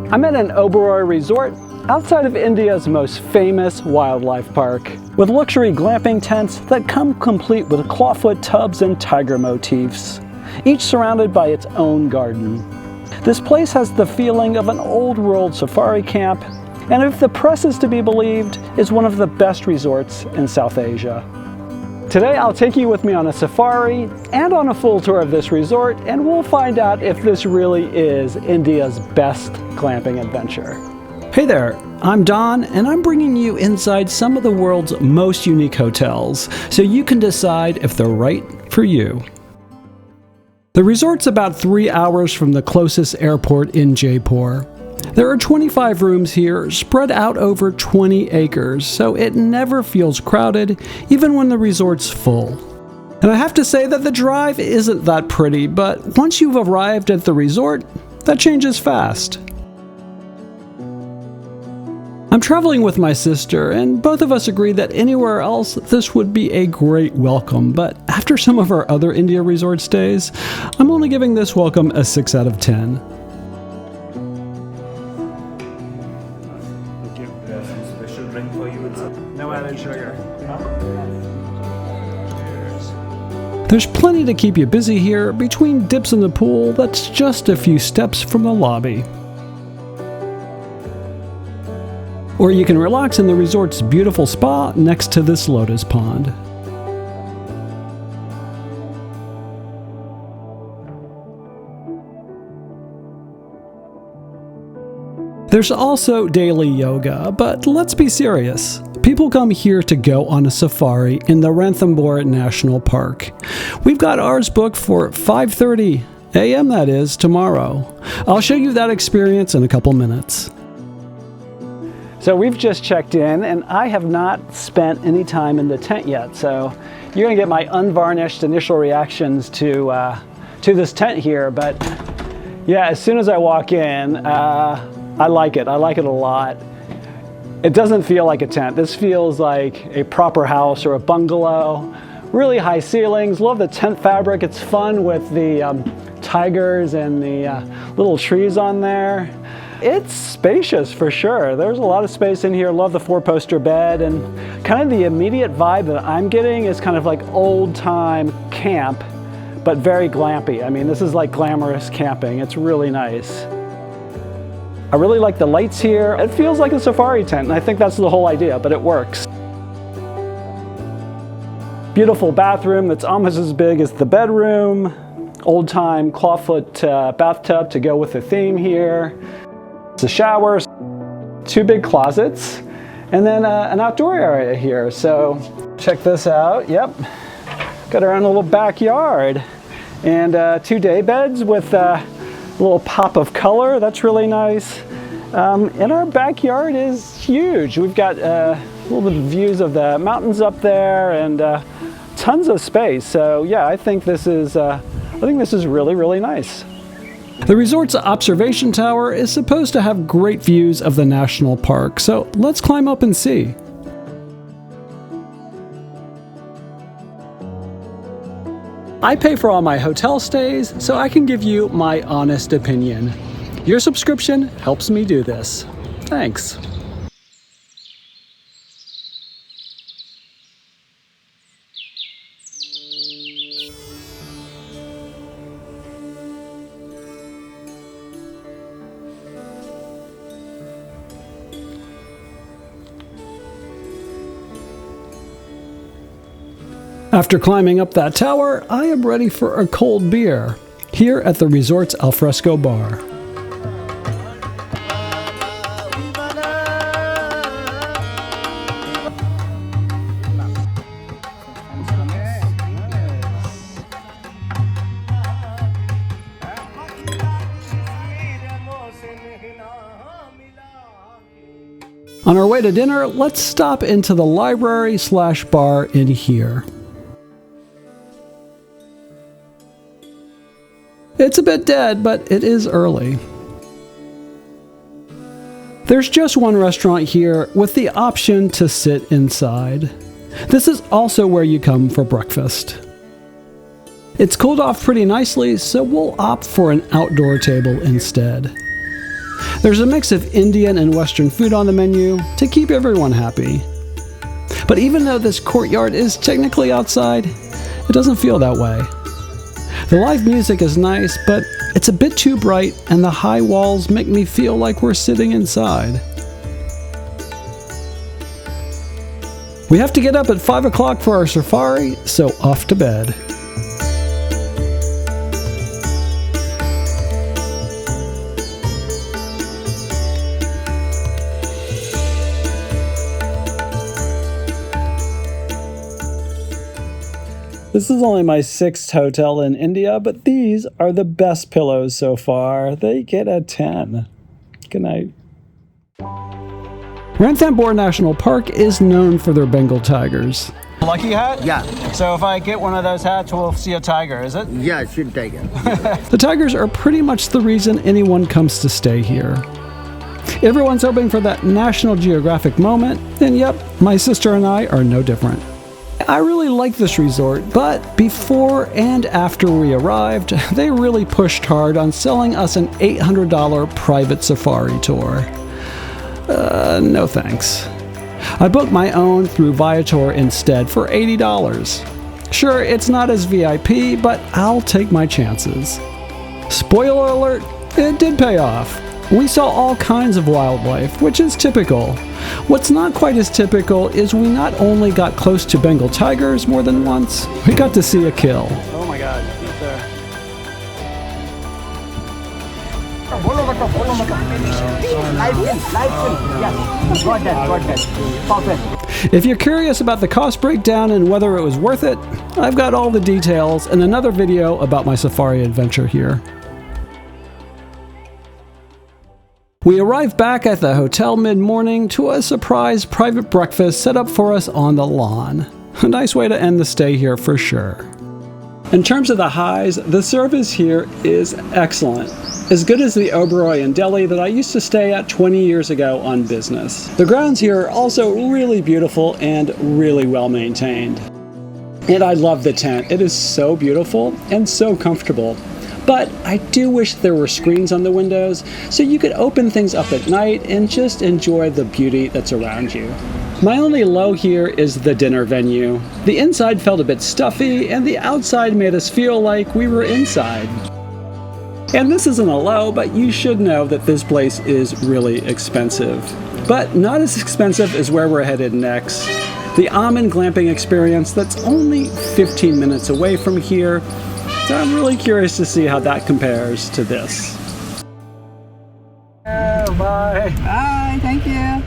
I'm at an Oberoi resort outside of India's most famous wildlife park, with luxury glamping tents that come complete with clawfoot tubs and tiger motifs, each surrounded by its own garden. This place has the feeling of an old world safari camp, and if the press is to be believed, is one of the best resorts in South Asia. Today I'll take you with me on a safari and on a full tour of this resort, and we'll find out if this really is India's best glamping adventure. Hey there, I'm Don, and I'm bringing you inside some of the world's most unique hotels, so you can decide if they're right for you. The resort's about 3 hours from the closest airport in Jaipur. There are 25 rooms here, spread out over 20 acres, so it never feels crowded, even when the resort's full. And I have to say that the drive isn't that pretty, but once you've arrived at the resort, that changes fast. I'm traveling with my sister, and both of us agree that anywhere else this would be a great welcome, but after some of our other India resort stays, I'm only giving this welcome a 6 out of 10. Special drink for you with no added sugar. There's plenty to keep you busy here. Between dips in the pool, that's just a few steps from the lobby. Or you can relax in the resort's beautiful spa next to this lotus pond. There's also daily yoga, but let's be serious. People come here to go on a safari in the Ranthambhore National Park. We've got ours booked for 5:30 a.m. that is, tomorrow. I'll show you that experience in a couple minutes. So we've just checked in, and I have not spent any time in the tent yet, so you're gonna get my unvarnished initial reactions to this tent here. But yeah, as soon as I walk in, I like it. I like it a lot. It doesn't feel like a tent. This feels like a proper house or a bungalow. Really high ceilings. Love the tent fabric. It's fun with the tigers and the little trees on there. It's spacious for sure. There's a lot of space in here. Love the 4-poster bed, and kind of the immediate vibe that I'm getting is kind of like old time camp, but very glampy. I mean, this is like glamorous camping. It's really nice. I really like the lights here. It feels like a safari tent, and I think that's the whole idea, but it works. Beautiful bathroom that's almost as big as the bedroom. Old-time clawfoot bathtub to go with the theme here. It's a shower, 2 big closets, and then an outdoor area here. So check this out. Yep, got our own little backyard, and 2 day beds with a little pop of color. That's really nice. And our backyard is huge. We've got a little bit of views of the mountains up there, and tons of space. So yeah, I think this is really, really nice. The resort's observation tower is supposed to have great views of the national park, so let's climb up and see. I pay for all my hotel stays, so I can give you my honest opinion. Your subscription helps me do this. Thanks. After climbing up that tower, I am ready for a cold beer, here at the resort's alfresco bar. On our way to dinner, let's stop into the library/bar in here. It's a bit dead, but it is early. There's just one restaurant here with the option to sit inside. This is also where you come for breakfast. It's cooled off pretty nicely, so we'll opt for an outdoor table instead. There's a mix of Indian and Western food on the menu to keep everyone happy. But even though this courtyard is technically outside, it doesn't feel that way. The live music is nice, but it's a bit too bright and the high walls make me feel like we're sitting inside. We have to get up at 5 o'clock for our safari, so off to bed. This is only my 6th hotel in India, but these are the best pillows so far. They get a 10. Good night. Ranthambhore National Park is known for their Bengal tigers. Lucky hat? Yeah, So if I get one of those hats, we'll see a tiger, is it? yeah, should take it. The tigers are pretty much the reason anyone comes to stay here. Everyone's hoping for that National Geographic moment, and yep, my sister and I are no different. I really like this resort, but before and after we arrived, they really pushed hard on selling us an $800 private safari tour. No thanks. I booked my own through Viator instead for $80. Sure, it's not as VIP, but I'll take my chances. Spoiler alert, it did pay off. We saw all kinds of wildlife, which is typical. What's not quite as typical is we not only got close to Bengal tigers more than once, we got to see a kill. Oh my god, right there. If you're curious about the cost breakdown and whether it was worth it, I've got all the details in another video about my safari adventure here. We arrived back at the hotel mid-morning to a surprise private breakfast set up for us on the lawn. A nice way to end the stay here for sure. In terms of the highs, the service here is excellent. As good as the Oberoi in Delhi that I used to stay at 20 years ago on business. The grounds here are also really beautiful and really well maintained. And I love the tent. It is so beautiful and so comfortable. But I do wish there were screens on the windows so you could open things up at night and just enjoy the beauty that's around you. My only low here is the dinner venue. The inside felt a bit stuffy and the outside made us feel like we were inside. And this isn't a low, but you should know that this place is really expensive. But not as expensive as where we're headed next. The almond glamping experience that's only 15 minutes away from here. So I'm really curious to see how that compares to this. Bye. Bye, thank you.